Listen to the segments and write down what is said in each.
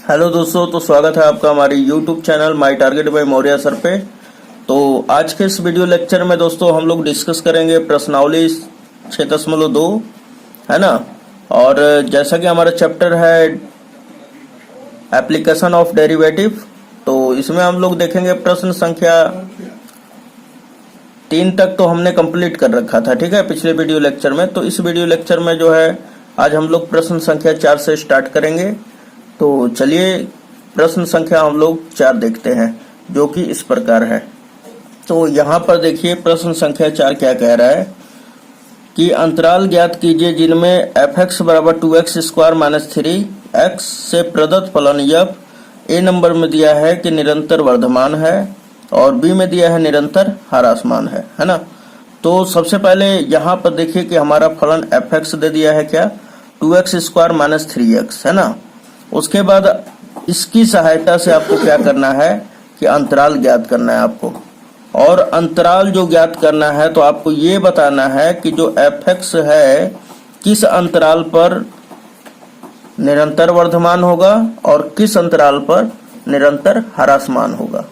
Hello दोस्तों, तो स्वागत है आपका हमारे YouTube channel my target by Maurya sir पे। तो आज के इस वीडियो लेक्चर में दोस्तों हम लोग डिस्कस करेंगे प्रश्नावली 6.2, है ना। और जैसा कि हमारा चैप्टर है एप्लीकेशन ऑफ डेरिवेटिव, तो इसमें हम लोग देखेंगे प्रश्न संख्या 3 तक तो हमने कंप्लीट कर रखा था, ठीक है, पिछले वीडियो लेक्चर में। तो इस वीडियो लेक्चर में जो है आज हम लोग प्रश्न संख्या 4 से स्टार्ट करेंगे। तो चलिए प्रश्न संख्या हम लोग 4 देखते हैं, जो कि इस प्रकार है। तो यहाँ पर देखिए प्रश्न संख्या 4 क्या कह रहा है कि अंतराल ज्ञात कीजिए जिनमें f(x) बराबर 2x² माइनस 3x से प्रदत्त फलन f ए नंबर में दिया है कि निरंतर वर्धमान है और बी में दिया है निरंतर ह्रासमान है ना। तो सबसे पहले यहाँ पर देखिए कि हमारा फलन f(x) दे दिया है क्या, 2x² माइनस 3x, है ना। उसके बाद इसकी सहायता से आपको क्या करना है कि अंतराल ज्ञात करना है आपको, और अंतराल जो ज्ञात करना है तो आपको ये बताना है कि जो f(x) है किस अंतराल पर निरंतर वर्धमान होगा और किस अंतराल पर निरंतर ह्रासमान होगा।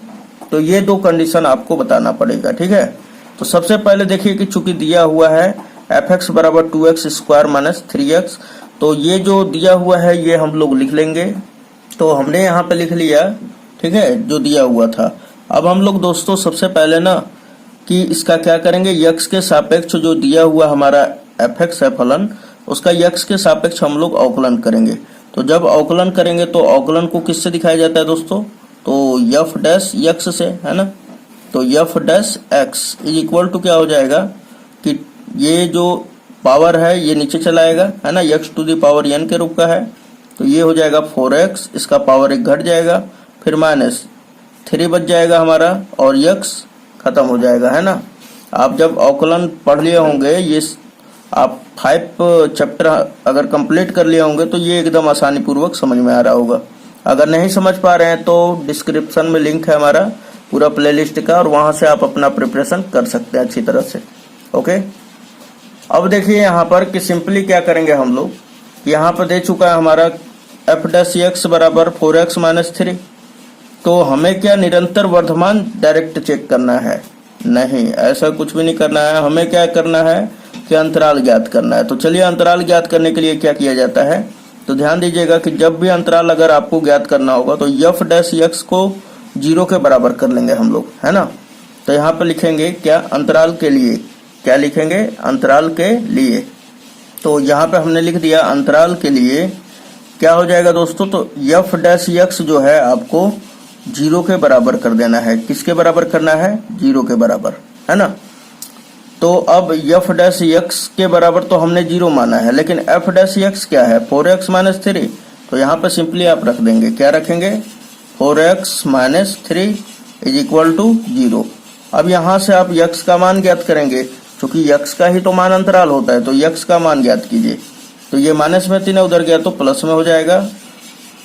तो ये 2 कंडीशन आपको बताना पड़ेगा, ठीक है। तो सबसे पहले देखिए कि चूंकि दिया हुआ है f(x) बराबर 2x² माइनस 3x, तो ये जो दिया हुआ है ये हम लोग लिख लेंगे। तो हमने यहाँ पे लिख लिया, ठीक है, जो दिया हुआ था। अब हम लोग दोस्तों सबसे पहले ना कि इसका क्या करेंगे, x के सापेक्ष जो दिया हुआ हमारा f(x) है फलन, उसका x के सापेक्ष हम लोग अवकलन करेंगे। तो जब अवकलन करेंगे तो अवकलन को किससे दिखाया जाता है दोस्तों, तो f' से, है ना। तो f' इज इक्वल टू क्या हो जाएगा कि ये जो पावर है ये नीचे चला आएगा, है ना, x to the power n के रूप का है। तो ये हो जाएगा 4x, इसका पावर 1 घट जाएगा, फिर माइनस 3 बच जाएगा हमारा और x खत्म हो जाएगा, है ना। आप जब अवकलन पढ़ लिए होंगे, ये आप 5 चैप्टर अगर कंप्लीट कर लिए होंगे तो ये एकदम आसानी पूर्वक समझ में आ रहा होगा। अगर नहीं समझ पा रहे हैं तो डिस्क्रिप्शन में लिंक है हमारा पूरा प्लेलिस्ट का, और वहां से आप अपना प्रिपरेशन कर सकते हैं अच्छी तरह से। ओके, अब देखिए यहाँ पर कि सिंपली क्या करेंगे हम लोग, यहाँ पर दे चुका है हमारा f' बराबर 4x माइनस 3। तो हमें क्या निरंतर वर्धमान डायरेक्ट चेक करना है? नहीं, ऐसा कुछ भी नहीं करना है। हमें क्या करना है कि अंतराल ज्ञात करना है। तो चलिए अंतराल ज्ञात करने के लिए क्या किया जाता है, तो ध्यान दीजिएगा कि जब भी अंतराल अगर आपको ज्ञात करना होगा तो f' को 0 के बराबर कर लेंगे हम लोग, है ना। तो यहाँ पर लिखेंगे क्या, अंतराल के लिए क्या लिखेंगे, अंतराल के लिए। तो यहाँ पे हमने लिख दिया अंतराल के लिए क्या हो जाएगा दोस्तों, तो f' जो है आपको 0 के बराबर कर देना है। किसके बराबर करना है, 0 के बराबर, है ना। तो अब f' के बराबर तो हमने 0 माना है, लेकिन f' क्या है, 4x माइनस 3। तो यहाँ पे सिंपली आप रख देंगे, क्या रखेंगे, 4x minus 3 is equal to 0। अब यहाँ से आप x का मान ज्ञात करेंगे, क्योंकि x का ही तो मान अंतराल होता है। तो x का मान ज्ञात कीजिए। तो ये माइनस में 3 उधर गया तो प्लस में हो जाएगा,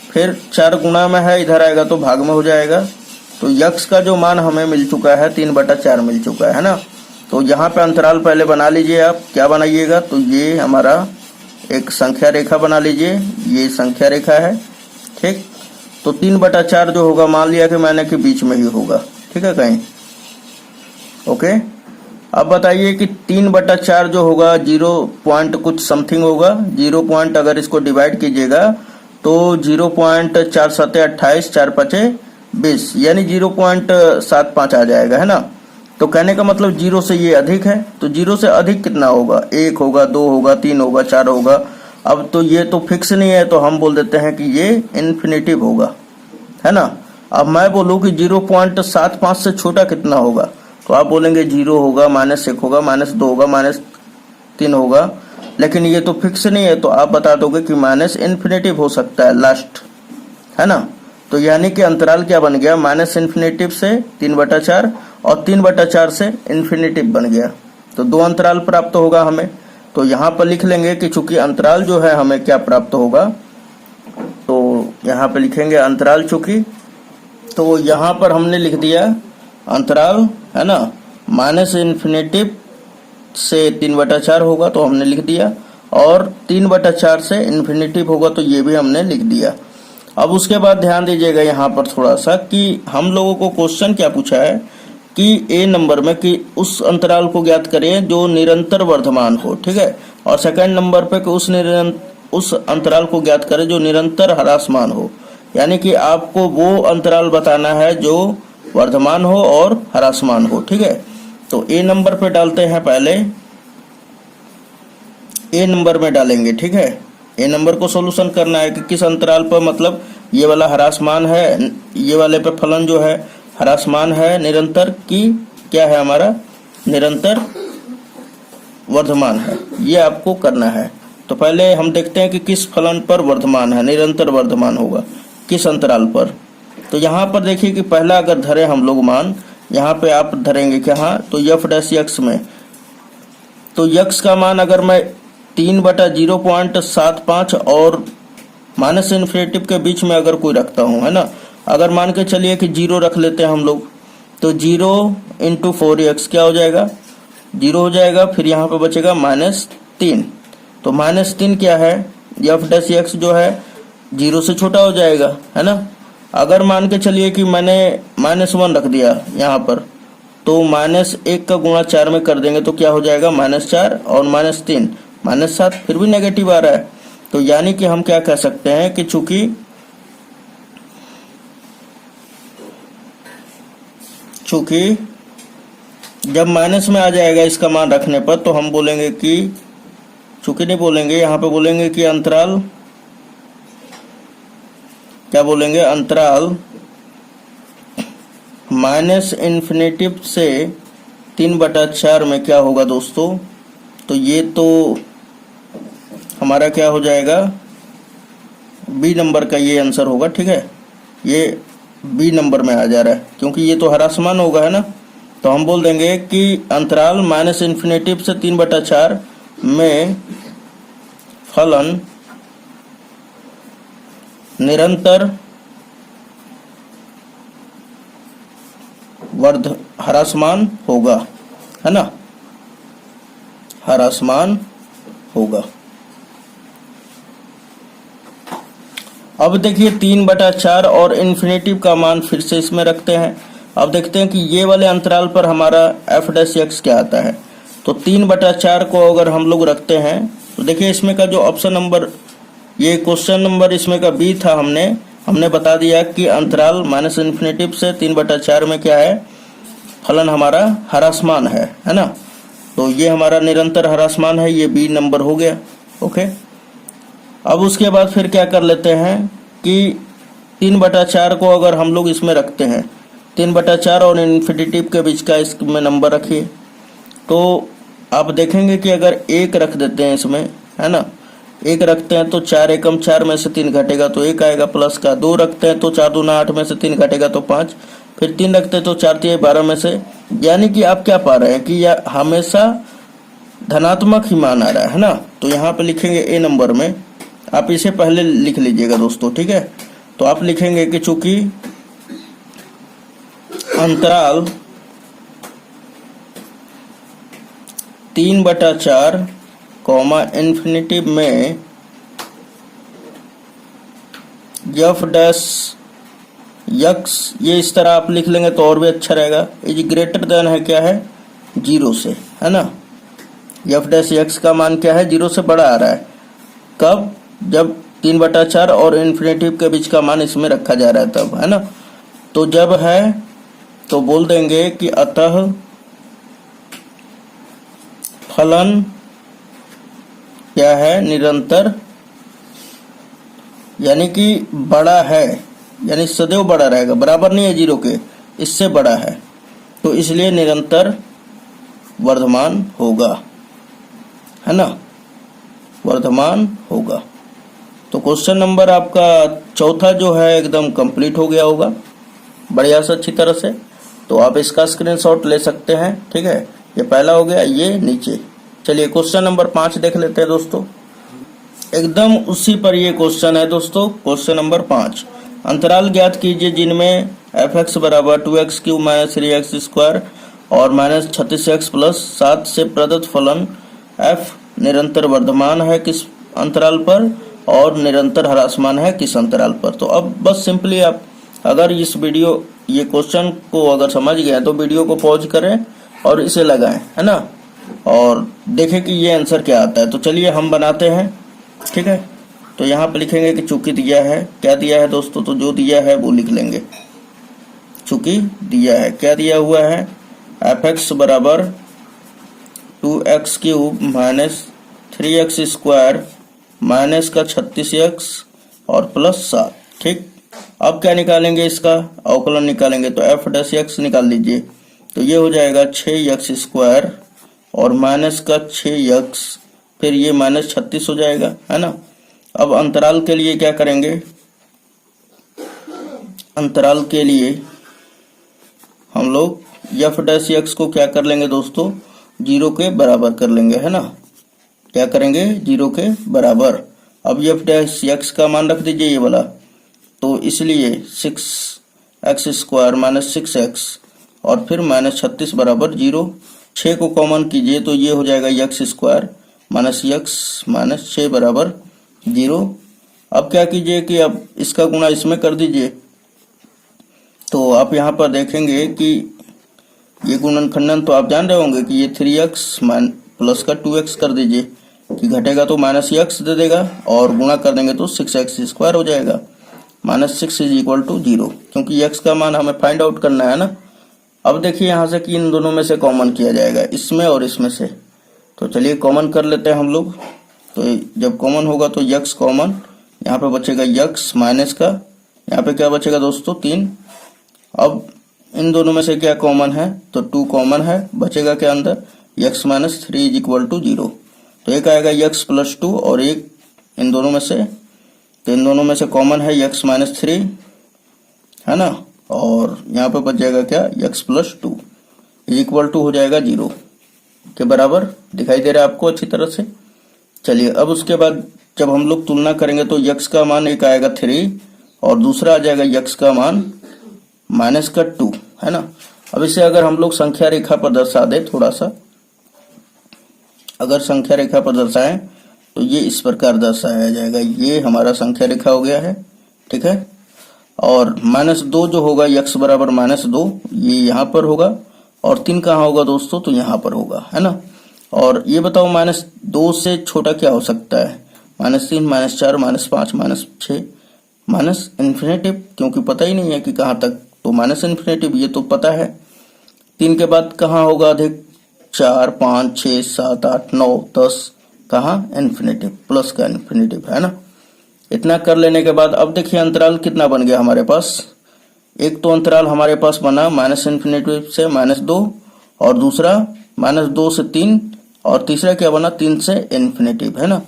फिर 4 गुणा में है, इधर आएगा तो भाग में हो जाएगा। तो x का जो मान हमें मिल चुका है 3/4 मिल चुका है ना। तो यहाँ पे अंतराल पहले बना लीजिए आप, क्या बनाइएगा, तो ये हमारा एक संख्या रेखा बना लीजिए, ये संख्या रेखा है, ठीक। तो 3/4 जो होगा, मान लिया कि मैंने कि बीच में ही होगा, ठीक है, कहीं। ओके, अब बताइए कि 3/4 जो होगा 0 पॉइंट कुछ समथिंग होगा। 0 पॉइंट अगर इसको डिवाइड कीजिएगा तो 0.4 7 28, 4 5 20, यानी 0.75 आ जाएगा, है ना। तो कहने का मतलब 0 से ये अधिक है। तो 0 से अधिक कितना होगा, 1 होगा, 2 होगा, 3 होगा, 4 होगा। अब तो ये तो फिक्स नहीं है, तो हम बोल देते हैं कि ये इन्फिनिटिव होगा, है ना। अब मैं बोलूँ कि 0.75 से छोटा कितना होगा, तो आप बोलेंगे 0 होगा, -1 होगा, -2 होगा, -3 होगा। लेकिन ये तो फिक्स नहीं है, तो आप बता दोगे कि माइनस इन्फिनिटिव हो सकता है लास्ट, है ना। तो यानी कि अंतराल क्या बन गया, -इन्फिनिटिव से 3/4 और 3/4 से इन्फिनिटिव बन गया। तो 2 अंतराल प्राप्त होगा हमें। तो यहाँ पर लिख लेंगे कि चूंकि अंतराल जो है हमें क्या प्राप्त होगा, तो यहाँ पे लिखेंगे अंतराल चूंकि, तो यहाँ पर हमने लिख दिया अंतराल, है ना, -इन्फिनिटिव से 3/4 होगा तो हमने लिख दिया, और 3/4 से इन्फिनिटिव होगा तो ये भी हमने लिख दिया। अब उसके बाद ध्यान दीजिएगा यहाँ पर थोड़ा सा कि हम लोगों को क्वेश्चन क्या पूछा है कि ए नंबर में कि उस अंतराल को ज्ञात करें जो निरंतर वर्धमान हो, ठीक है। और सेकंड नंबर पे कि उस अंतराल को ज्ञात करें जो निरंतर ह्रासमान हो, यानी कि आपको वो अंतराल बताना है जो वर्धमान हो और ह्रासमान हो, ठीक है। तो ए नंबर पे डालते हैं, पहले ए नंबर में डालेंगे, ठीक है। ए नंबर को सोल्यूशन करना है कि किस अंतराल पर, मतलब ये वाला ह्रासमान है, ये वाले पे फलन जो है ह्रासमान है, निरंतर की क्या है हमारा निरंतर वर्धमान है, ये आपको करना है। तो पहले हम देखते हैं कि किस फलन पर वर्धमान है, निरंतर वर्धमान होगा किस अंतराल पर। तो यहाँ पर देखिए कि पहला अगर धरे हम लोग मान, यहाँ पे आप धरेंगे क्या, तो एफ डैश यक्स में, तो यक्स का मान अगर मैं 3/0.75 और माइनस इन्फिनेटिव के बीच में अगर कोई रखता हूँ, है ना, अगर मान के चलिए कि 0 रख लेते हैं हम लोग, तो 0 × 4x क्या हो जाएगा, 0 हो जाएगा। फिर यहाँ पे बचेगा -3, तो -3 क्या है, एफ डैश एक्स जो है 0 से छोटा हो जाएगा, है ना। अगर मान के चलिए कि मैंने -1 रख दिया यहाँ पर, तो -1 का गुणा 4 में कर देंगे तो क्या हो जाएगा, -4 और -3 -7, फिर भी नेगेटिव आ रहा है। तो यानी कि हम क्या कह सकते हैं कि चूंकि जब माइनस में आ जाएगा इसका मान रखने पर, तो हम बोलेंगे कि, चूंकि नहीं बोलेंगे, यहाँ पे बोलेंगे कि अंतराल, क्या बोलेंगे, अंतराल -इन्फिनेटिव से 3/4 में क्या होगा दोस्तों, तो ये तो हमारा क्या हो जाएगा, बी नंबर का ये आंसर होगा, ठीक है। ये बी नंबर में आ जा रहा है क्योंकि ये तो ह्रासमान होगा, है ना। तो हम बोल देंगे कि अंतराल -इन्फिनेटिव से 3/4 में फलन निरंतर ह्रासमान होगा, है ना, ह्रासमान होगा। अब देखिए 3/4 और इन्फिनेटिव का मान फिर से इसमें रखते हैं। अब देखते हैं कि ये वाले अंतराल पर हमारा एफ डैश एक्स क्या आता है। तो 3/4 को अगर हम लोग रखते हैं, तो देखिए इसमें का जो ऑप्शन नंबर, ये क्वेश्चन नंबर इसमें का बी था, हमने बता दिया कि अंतराल -इन्फिनेटिव से 3/4 में क्या है, फलन हमारा ह्रासमान है ना। तो ये हमारा निरंतर ह्रासमान है, ये बी नंबर हो गया, ओके। अब उसके बाद फिर क्या कर लेते हैं कि 3/4 को अगर हम लोग इसमें रखते हैं, 3/4 और इन्फिनेटिव के बीच का इसमें नंबर रखिए, तो आप देखेंगे कि अगर 1 रख देते हैं इसमें, है ना, 1 रखते हैं तो 4 एकम 4 में से 3 घटेगा तो 1 आएगा प्लस का, 2 रखते हैं तो 4 दूना 8 में से 3 घटेगा तो 5, फिर 3 रखते हैं तो 4 3 12 में से, यानी कि आप क्या पा रहे हैं कि यह हमेशा धनात्मक ही मान आ रहा है ना। तो यहाँ पे लिखेंगे ए नंबर में, आप इसे पहले लिख लीजिएगा दोस्तों, ठीक है। तो आप लिखेंगे कि चूंकि अंतराल 3/4 इन्फिनेटिव में एफ डैश यक्स, ये इस तरह आप लिख लेंगे तो और भी अच्छा रहेगा, इज ग्रेटर देन है क्या है, 0 से, है ना। एफ डैश यक्स का मान क्या है, 0 से बड़ा आ रहा है, कब, जब 3/4 और इन्फिनेटिव के बीच का मान इसमें रखा जा रहा है तब, है ना। तो जब है तो बोल देंगे कि अतः फलन क्या है, निरंतर, यानी कि बड़ा है, यानी सदैव बड़ा रहेगा, बराबर नहीं है 0 के, इससे बड़ा है, तो इसलिए निरंतर वर्धमान होगा, है ना, वर्धमान होगा। तो क्वेश्चन नंबर आपका चौथा जो है एकदम कंप्लीट हो गया होगा बढ़िया से, अच्छी तरह से। तो आप इसका स्क्रीनशॉट ले सकते हैं, ठीक है। ये पहला हो गया, ये नीचे। चलिए क्वेश्चन नंबर 5 देख लेते हैं दोस्तों, एकदम उसी पर ये क्वेश्चन है दोस्तों। क्वेश्चन नंबर 5, अंतराल ज्ञात कीजिए जिनमें f(x) = 2x³ - 3x² और -36x + 7 से प्रदत्त फलन f निरंतर वर्धमान है किस अंतराल पर, और निरंतर ह्रासमान है किस अंतराल पर। तो अब बस सिंपली आप अगर इस वीडियो ये क्वेश्चन को अगर समझ गए तो वीडियो को पॉज करें और इसे लगाएं, है ना, और देखें कि ये आंसर क्या आता है। तो चलिए हम बनाते हैं, ठीक है। तो यहाँ पे लिखेंगे कि चूंकि दिया है, क्या दिया है दोस्तों, तो जो दिया है वो लिख लेंगे। चूंकि दिया है, क्या दिया हुआ है, f(x) बराबर 2x³ minus 3x square minus का 36x और प्लस 7, ठीक। अब क्या निकालेंगे, इसका अवकलन निकालेंगे। तो f' निकाल लीजिए। तो ये हो जाएगा 6x स्क्वायर और माइनस का 6x, फिर ये माइनस 36 हो जाएगा, है ना। अब अंतराल के लिए क्या करेंगे, अंतराल के लिए हम लोग f' को क्या कर लेंगे दोस्तों, 0 के बराबर कर लेंगे, है ना। क्या करेंगे, 0 के बराबर। अब f' का मान रख दीजिए ये वाला, तो इसलिए 6x स्क्वायर माइनस 6x और फिर माइनस 36 बराबर 0। 6 को कॉमन कीजिए तो ये हो जाएगा x square minus x minus 6 बराबर 0। अब क्या कीजिए कि अब इसका गुणा इसमें कर दीजिए। तो आप यहाँ पर देखेंगे कि ये गुणनखंडन तो आप जान रहे होंगे कि ये 3x प्लस का 2x कर दीजिए कि घटेगा तो माइनस x दे देगा और गुणा कर देंगे तो 6x स्क्वायर हो जाएगा। माइनस 6 इज इक्वल टू 0, क्योंकि x का मान हमें फाइंड आउट करना है ना। अब देखिए यहाँ से कि इन दोनों में से कॉमन किया जाएगा, इसमें और इसमें से। तो चलिए कॉमन कर लेते हैं हम लोग। तो जब कॉमन होगा तो x कॉमन, यहाँ पे बचेगा x माइनस का, यहाँ पे क्या बचेगा दोस्तों 3। अब इन दोनों में से क्या कॉमन है, तो 2 कॉमन है, बचेगा क्या अंदर, x minus 3 is equal to 0। तो एक आएगा x प्लस 2 और एक इन दोनों में से, तो इन दोनों में से कॉमन है x माइनस 3, है ना, और यहाँ पे बच जाएगा क्या, x plus 2 is equal to हो जाएगा 0 के बराबर। दिखाई दे रहा है आपको अच्छी तरह से। चलिए अब उसके बाद जब हम लोग तुलना करेंगे तो x का मान एक आएगा 3 और दूसरा आ जाएगा x का मान माइनस का 2, है ना। अब इसे अगर हम लोग संख्या रेखा पर दर्शा दे, थोड़ा सा अगर संख्या रेखा पर दर्शाएं तो ये इस प्रकार दर्शाया जाएगा। ये हमारा संख्या रेखा हो गया है, ठीक है। और -2 जो होगा x बराबर -2, ये यहाँ पर होगा और 3 कहाँ होगा दोस्तों, तो यहाँ पर होगा, है ना। और ये बताओ -2 से छोटा क्या हो सकता है, -3 -4 -5 -6 माइनस इन्फिनेटिव, क्योंकि पता ही नहीं है कि कहाँ तक, तो माइनस इन्फिनेटिव ये तो पता है। 3 के बाद कहाँ होगा अधिक, 4 5 6 7 8 9 10, कहाँ इन्फिनेटिव, प्लस का इन्फिनेटिव, है ना। इतना कर लेने के बाद अब देखिए अंतराल कितना बन गया हमारे पास। एक तो अंतराल हमारे पास बना -इन्फिनेटिव से -2 और दूसरा -2 से 3 और तीसरा क्या बना 3 से इन्फिनेटिव, है ना।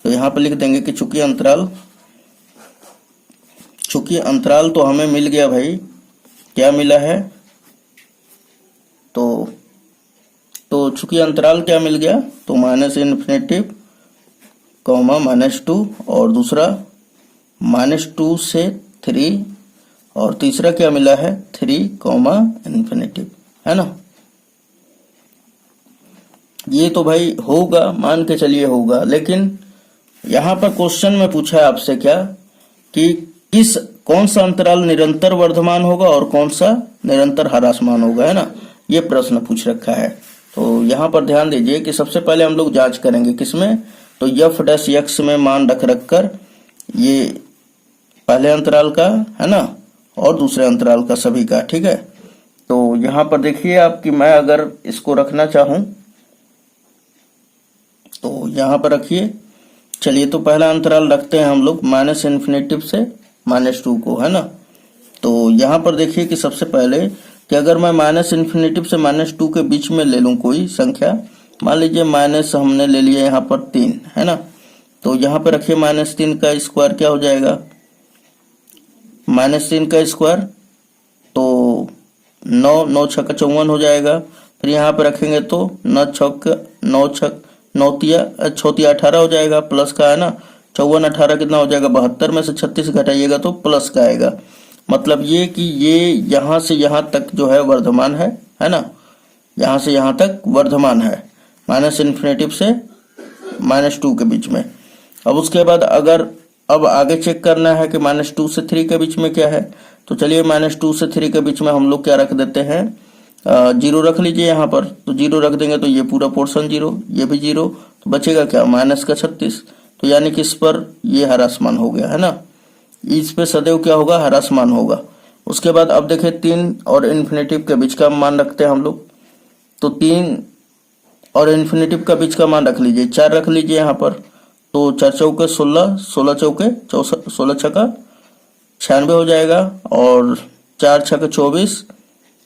तो यहाँ पे लिख देंगे कि चूंकि अंतराल तो हमें मिल गया भाई, क्या मिला है, तो चूंकि अंतराल क्या मिल गया, तो -इन्फिनेटिव -2 और दूसरा -2 से 3 और तीसरा क्या मिला है 3, इन्फिनेटिव, है ना। ये तो भाई होगा, मान के चलिए होगा, लेकिन यहाँ पर क्वेश्चन में पूछा है आपसे क्या कि कौन सा अंतराल निरंतर वर्धमान होगा और कौन सा निरंतर ह्रासमान होगा, है ना। ये प्रश्न पूछ रखा है। तो यहाँ पर ध्यान दीजिए कि सबसे पहले हम लोग जांच करेंगे किसमें, तो f' में मान रख कर ये पहले अंतराल का, है ना, और दूसरे अंतराल का, सभी का, ठीक है। तो यहाँ पर देखिए आप कि मैं अगर इसको रखना चाहूं तो यहाँ पर रखिए। चलिए तो पहला अंतराल रखते हैं हम लोग -इन्फिनेटिव से -2 को, है ना। तो यहाँ पर देखिए कि सबसे पहले कि अगर मैं -इन्फिनेटिव से -2 के बीच में ले लूं कोई संख्या, मान लीजिए माइनस हमने ले लिया यहाँ पर 3, है ना। तो यहाँ पर रखिए -3 का स्क्वायर क्या हो जाएगा, -3 का स्क्वायर तो 9 9 6 का 54 हो जाएगा। फिर यहाँ पे रखेंगे तो 9 6 9 6 18 हो जाएगा, प्लस का, है ना। 54 18 कितना हो जाएगा 72 में से 36 घटाइएगा तो प्लस का आएगा। मतलब ये कि ये यहाँ से यहाँ तक जो है वर्धमान है ना, यहाँ से यहाँ तक वर्धमान है -इन्फिनेटिव से -2 के बीच में। अब उसके बाद अगर अब आगे चेक करना है कि -2 से 3 के बीच में क्या है। तो चलिए -2 से 3 के बीच में हम लोग क्या रख देते हैं, 0 रख लीजिए यहाँ पर। तो 0 रख देंगे तो ये पूरा पोर्शन 0, ये भी 0, तो बचेगा क्या, -36। तो यानी कि इस पर ये हरासमान हो गया है ना, इस पे सदैव क्या होगा, हरासमान होगा। उसके बाद अब देखिए 3 और इन्फिनेटिव के बीच का मान रखते हैं हम लोग। तो 3 और इन्फिनेटिव का बीच का मान रख लीजिए, 4 रख लीजिए यहाँ पर। तो 4 चौके 16, 16 चौके 16 छक्का 96 हो जाएगा, और 4 छक्के 24,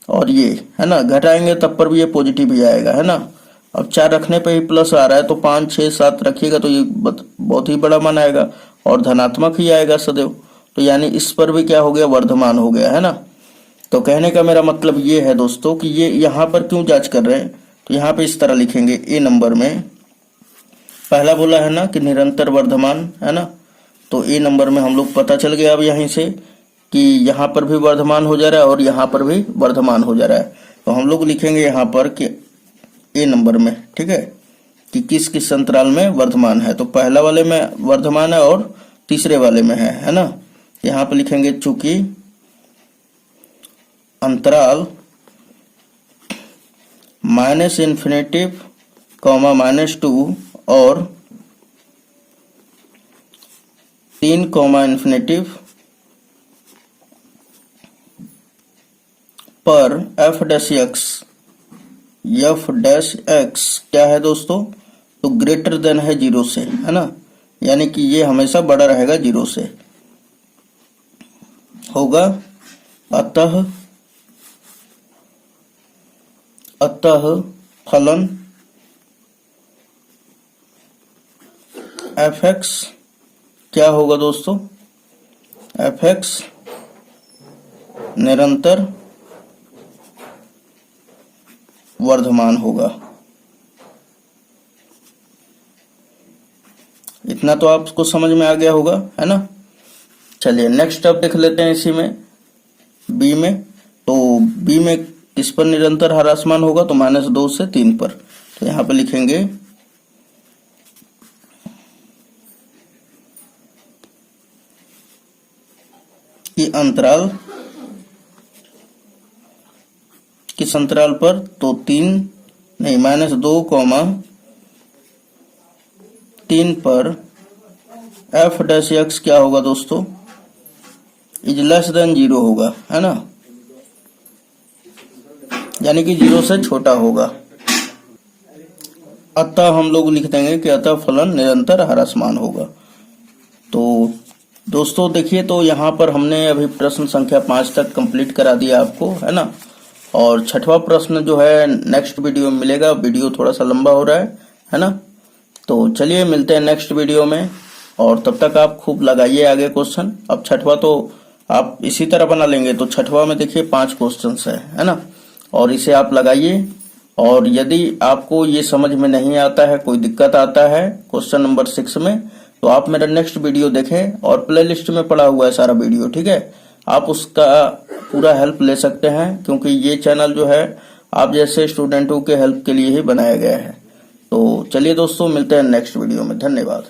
और ये है ना, घटाएंगे तब पर भी ये पॉजिटिव ही आएगा है ना। अब 4 रखने पे ही प्लस आ रहा है, तो 5, 6, 7 रखिएगा तो ये बहुत ही बड़ा मान आएगा और धनात्मक ही आएगा सदैव। तो यानी इस पर भी क्या हो गया, वर्धमान हो गया है ना। तो कहने का मेरा मतलब ये है दोस्तों कि ये यहाँ पर क्यों जांच कर रहे हैं, तो यहाँ पे इस तरह लिखेंगे, ए नंबर में पहला बोला है ना कि निरंतर वर्धमान है ना। तो ए नंबर में हम लोग पता चल गया अब यहीं से कि यहाँ पर भी वर्धमान हो जा रहा है और यहाँ पर भी वर्धमान हो जा रहा है। तो हम लोग लिखेंगे यहाँ पर कि ए नंबर में, ठीक है, कि किस किस अंतराल में वर्धमान है। तो पहला वाले में वर्धमान है और तीसरे वाले में है ना। यहाँ पे लिखेंगे चूंकि अंतराल -∞, -2 और 3, पर f डैश x क्या है दोस्तों, तो ग्रेटर देन है 0 से है ना, यानी कि ये हमेशा बड़ा रहेगा 0 से होगा। अतः फलन fx क्या होगा दोस्तों, fx निरंतर वर्धमान होगा। इतना तो आपको समझ में आ गया होगा है ना। चलिए नेक्स्ट अब देख लेते हैं इसी में, बी में। तो बी में किस पर निरंतर हरासमान होगा, तो -2 से 3 पर। तो यहाँ पे लिखेंगे कि अंतराल किस अंतराल पर, तो -2, 3 पर f डैश x क्या होगा दोस्तों, इज लेस देन 0 होगा है ना, यानी कि 0 से छोटा होगा। अतः हम लोग लिख देंगे कि अतः फलन निरंतर हरासमान होगा। तो दोस्तों देखिए, तो यहाँ पर हमने अभी प्रश्न संख्या 5 तक कंप्लीट करा दिया आपको है ना। और 6वां प्रश्न जो है नेक्स्ट वीडियो में मिलेगा। वीडियो थोड़ा सा लंबा हो रहा है ना। तो चलिए मिलते हैं नेक्स्ट वीडियो में, और तब तक आप खूब लगाइए आगे क्वेश्चन। अब 6वां तो आप इसी तरह बना लेंगे। तो 6वां में देखिए 5 क्वेश्चन है ना, और इसे आप लगाइए। और यदि आपको ये समझ में नहीं आता है, कोई दिक्कत आता है क्वेश्चन नंबर 6 में, तो आप मेरा नेक्स्ट वीडियो देखें, और प्लेलिस्ट में पड़ा हुआ है सारा वीडियो, ठीक है। आप उसका पूरा हेल्प ले सकते हैं, क्योंकि ये चैनल जो है आप जैसे स्टूडेंटों के हेल्प के लिए ही बनाया गया है। तो चलिए दोस्तों, मिलते हैं नेक्स्ट वीडियो में। धन्यवाद।